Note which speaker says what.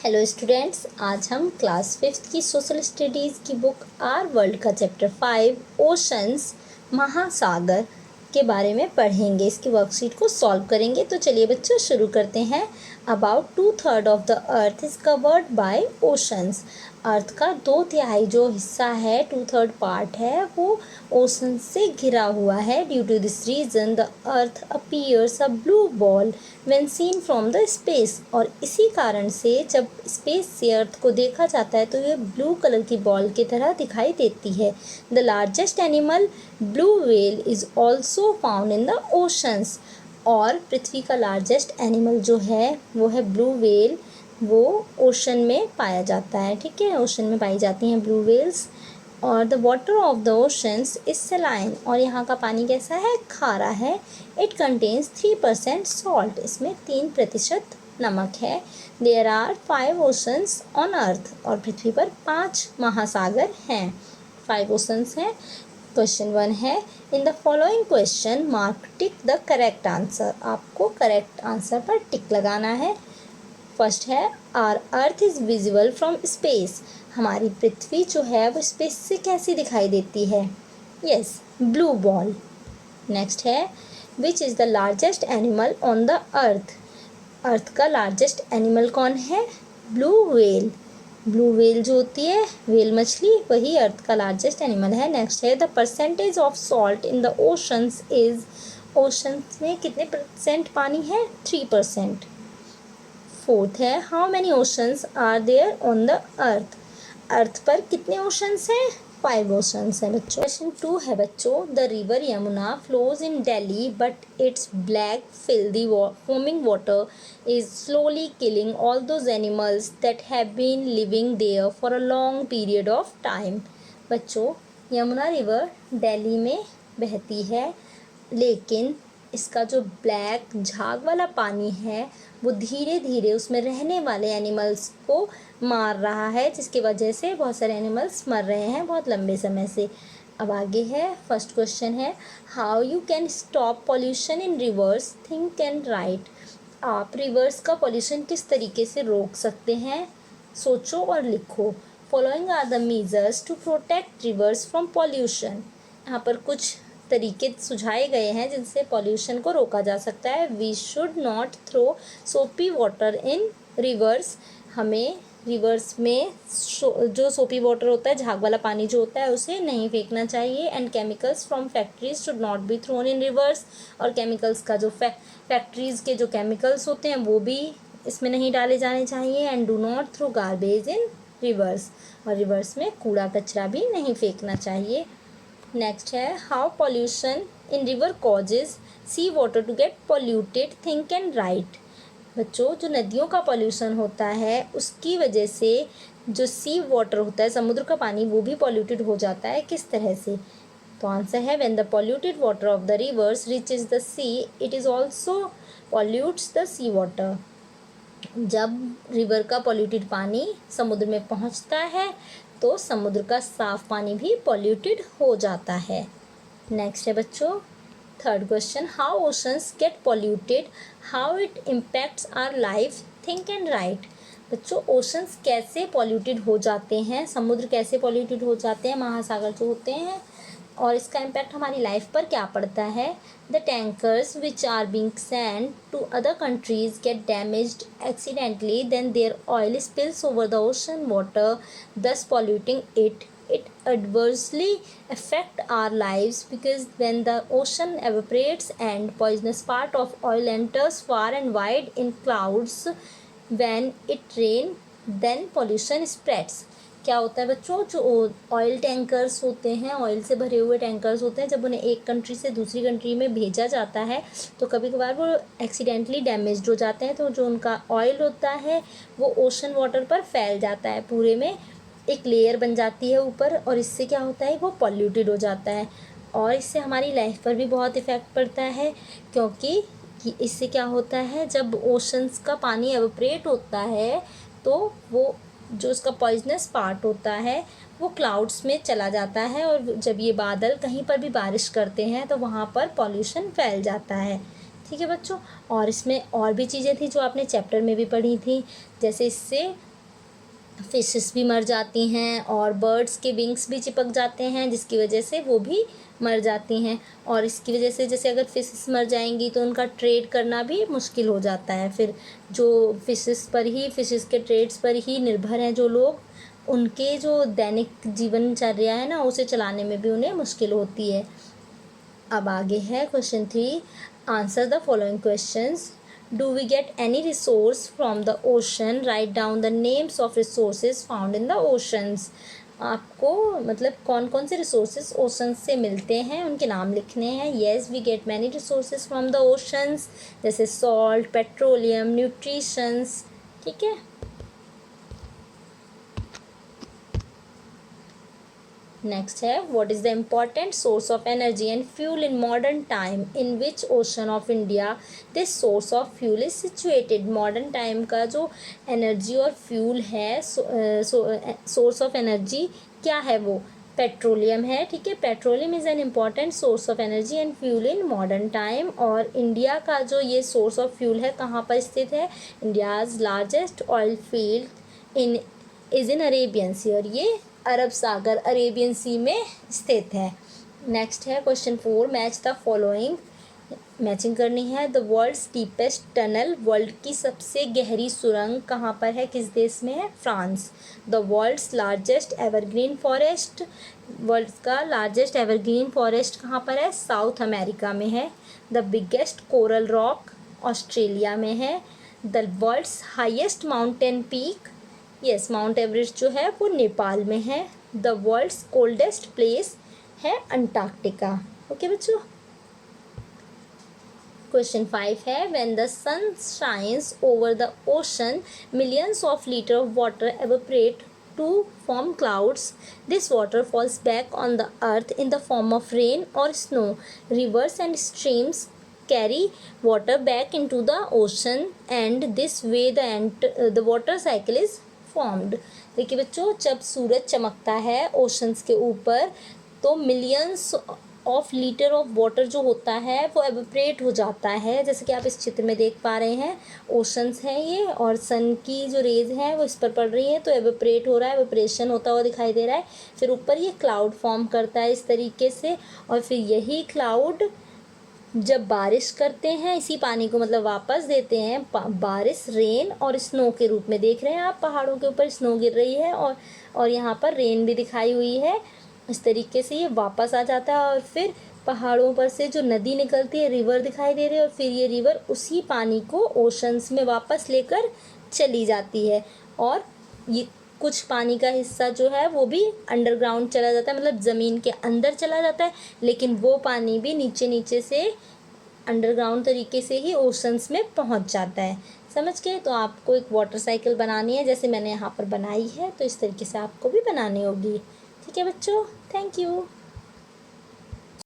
Speaker 1: Hello students, आज हम class 5th की सोशल स्टडीज़ की बुक आर वर्ल्ड का चैप्टर 5 ओशंस महासागर के बारे में पढ़ेंगे। इसकी वर्कशीट को सॉल्व करेंगे। तो चलिए बच्चों शुरू करते हैं। About 2/3 of the earth is covered by oceans. Earth का 2/3 जो हिस्सा है, 2/3 पार्ट है, वो ओशन से घिरा हुआ है। Due to this reason the earth appears a blue ball when seen from the space. और इसी कारण से जब स्पेस से अर्थ को देखा जाता है तो ये ब्लू कलर की बॉल की तरह दिखाई देती है। The largest animal blue whale is also found in the oceans. और पृथ्वी का लार्जेस्ट एनिमल जो है वो है ब्लू व्हेल, वो ओशन में पाया जाता है। ठीक है, ओशन में पाई जाती हैं ब्लू व्हेल्स। और the water of the oceans is saline. और यहाँ का पानी कैसा है? खारा है। It contains 3% salt. इसमें 3% नमक है। There are 5 oceans on earth. और पृथ्वी पर 5 महासागर हैं। 5 ओशंस हैं। क्वेश्चन 1 है, in the following question mark tick the correct answer. आपको करेक्ट आंसर पर टिक लगाना है। फर्स्ट है, our earth is visible from space. हमारी पृथ्वी जो है वो स्पेस से कैसी दिखाई देती है? Yes, blue ball. नेक्स्ट है, which is the largest animal on the earth. Earth का लार्जेस्ट एनिमल कौन है? Blue whale. ब्लू व्हेल जो होती है, व्हेल मछली, वही अर्थ का लार्जेस्ट एनिमल है। नेक्स्ट है, the percentage of salt in the oceans is. Oceans में कितने परसेंट पानी है? 3%। फोर्थ है, how many oceans are there on the earth. Earth पर कितने ओशंस हैं? 5 ओशंस हैं बच्चों। क्वेश्चन 2 है बच्चों, the river Yamuna flows in Delhi but it's black filthy foaming water is slowly killing all those animals that have been living there for a long period of time। बच्चों, Yamuna river Delhi में बहती है, लेकिन इसका जो ब्लैक झाग वाला पानी है वो धीरे धीरे उसमें रहने वाले एनिमल्स को मार रहा है, जिसकी वजह से बहुत सारे एनिमल्स मर रहे हैं बहुत लंबे समय से। अब आगे है, फर्स्ट क्वेश्चन है, how you can stop pollution in rivers, think and write. आप रिवर्स का पॉल्यूशन किस तरीके से रोक सकते हैं? सोचो और लिखो। Following are the measures to protect rivers from pollution. यहाँ पर कुछ तरीके सुझाए गए हैं जिनसे पॉल्यूशन को रोका जा सकता है। वी शुड नॉट थ्रो सोपी वाटर इन रिवर्स। हमें रिवर्स में जो सोपी वाटर होता है, झाग वाला पानी जो होता है, उसे नहीं फेंकना चाहिए। And chemicals from factories should not be thrown in rivers. और केमिकल्स का जो फैक्ट्रीज़ के जो केमिकल्स होते हैं वो भी इसमें नहीं डाले जाने चाहिए। And do not throw garbage in rivers. और रिवर्स में कूड़ा कचरा भी नहीं फेंकना चाहिए। नेक्स्ट है, how pollution in river causes sea water to get polluted, think and write. बच्चों, जो नदियों का पॉल्यूशन होता है उसकी वजह से जो सी वाटर होता है, समुद्र का पानी, वो भी पॉल्यूटेड हो जाता है। किस तरह से? तो आंसर है, when the polluted water of the rivers reaches the sea it is also pollutes the sea water. जब रिवर का पॉल्यूटेड पानी समुद्र में पहुंचता है तो समुद्र का साफ पानी भी पॉल्यूटेड हो जाता है। नेक्स्ट है बच्चों, third question, how oceans get polluted, how it impacts our life, think and write. बच्चों, ओशंस कैसे पॉल्यूटेड हो जाते हैं, समुद्र कैसे पॉल्यूटेड हो जाते हैं, महासागर जो होते हैं, और इसका इम्पैक्ट हमारी लाइफ पर क्या पड़ता है। The tankers which are being sent to other countries get damaged accidentally, then their oil spills over the ocean water, thus polluting it. It adversely affect our lives because when the ocean evaporates and poisonous part of oil enters far and wide in clouds, when it rain, then pollution spreads। क्या होता है बच्चों, जो oil tankers होते हैं, oil से भरे हुए टैंकर्स होते हैं, जब उन्हें एक कंट्री से दूसरी कंट्री में भेजा जाता है तो कभी कभार वो एक्सीडेंटली डैमेज्ड हो जाते हैं। तो जो उनका ऑयल होता है वो ओशन वाटर पर फैल जाता है, पूरे में एक लेयर बन जाती है ऊपर, और इससे क्या होता है, वो पॉल्यूटेड हो जाता है। और इससे हमारी लाइफ पर भी बहुत इफ़ेक्ट पड़ता है, क्योंकि इससे क्या होता है, जब ओशंस का पानी एवोपरेट होता है तो वो जो उसका पॉइजनस पार्ट होता है वो क्लाउड्स में चला जाता है, और जब ये बादल कहीं पर भी बारिश करते हैं तो वहाँ पर पॉल्यूशन फैल जाता है। ठीक है बच्चों, और इसमें और भी चीज़ें थी जो आपने चैप्टर में भी पढ़ी थी, जैसे इससे फिशेस भी मर जाती हैं और बर्ड्स के विंग्स भी चिपक जाते हैं, जिसकी वजह से वो भी मर जाती हैं। और इसकी वजह से जैसे अगर फिशेस मर जाएंगी तो उनका ट्रेड करना भी मुश्किल हो जाता है। फिर जो फिशेस के ट्रेड्स पर ही निर्भर हैं जो लोग, उनके जो दैनिक जीवनचर्या है ना, उसे चलाने में भी उन्हें मुश्किल होती है। अब आगे है question 3, answer the following questions. Do we get any resource from the ocean, write down the names of resources found in the oceans. आपको मतलब कौन कौन से रिसोर्सेज ओशंस से मिलते हैं उनके नाम लिखने हैं। Yes, we get many resources from the oceans, जैसे सॉल्ट, पेट्रोलियम, न्यूट्रिशंस। ठीक है। नेक्स्ट है, what is the important source of energy and fuel in modern time, in which ocean of India this source of fuel is situated. Modern time का जो energy और fuel है, source of energy क्या है, वो petroleum है। ठीक है, petroleum is an important source of energy and fuel in modern time. और इंडिया का जो ये सोर्स ऑफ फ्यूल है कहाँ पर स्थित है, India's largest oil field is in Arabian sea, और ये अरब सागर अरेबियन सी में स्थित है। नेक्स्ट है question 4, match the following. Matching करनी है। The world's deepest tunnel, world की सबसे गहरी सुरंग कहाँ पर है, किस देश में है, France. The world's largest evergreen forest, world का लार्जेस्ट एवरग्रीन फॉरेस्ट कहाँ पर है, साउथ अमेरिका में है। The biggest coral rock Australia में है। The world's highest mountain peak, yes, Mount Everest जो है वो नेपाल में है। द वर्ल्ड्स कोल्डेस्ट प्लेस है अंटार्कटिका। ओके बच्चों। क्वेश्चन 5 है, when the sun shines over the ocean millions of litre of water evaporate to form clouds, this water falls back on the earth in the form of rain और snow. Rivers and streams carry water back into the ocean and this way the water cycle is formed। देखिए बच्चों, जब सूरज चमकता है oceans के ऊपर तो millions of litre of water जो होता है वो एवोपरेट हो जाता है, जैसे कि आप इस चित्र में देख पा रहे हैं। ओशंस हैं ये और सन की जो रेज हैं वो इस पर पड़ रही हैं, तो एवोपरेट हो रहा है, एवोपरेशन होता हुआ दिखाई दे रहा है। फिर ऊपर ये क्लाउड फॉर्म करता है इस तरीके से, और फिर यही क्लाउड जब बारिश करते हैं इसी पानी को मतलब वापस देते हैं, बारिश रेन और स्नो के रूप में। देख रहे हैं आप पहाड़ों के ऊपर स्नो गिर रही है और यहाँ पर रेन भी दिखाई हुई है। इस तरीके से ये वापस आ जाता है और फिर पहाड़ों पर से जो नदी निकलती है, रिवर दिखाई दे रही है, और फिर ये रिवर उसी पानी को ओशंस में वापस लेकर चली जाती है। और ये कुछ पानी का हिस्सा जो है वो भी अंडरग्राउंड चला जाता है, मतलब ज़मीन के अंदर चला जाता है, लेकिन वो पानी भी नीचे नीचे से अंडरग्राउंड तरीके से ही ओशंस में पहुंच जाता है। समझ गए। तो आपको एक वाटर साइकिल बनानी है, जैसे मैंने यहाँ पर बनाई है, तो इस तरीके से आपको भी बनानी होगी। ठीक है बच्चों, थैंक यू।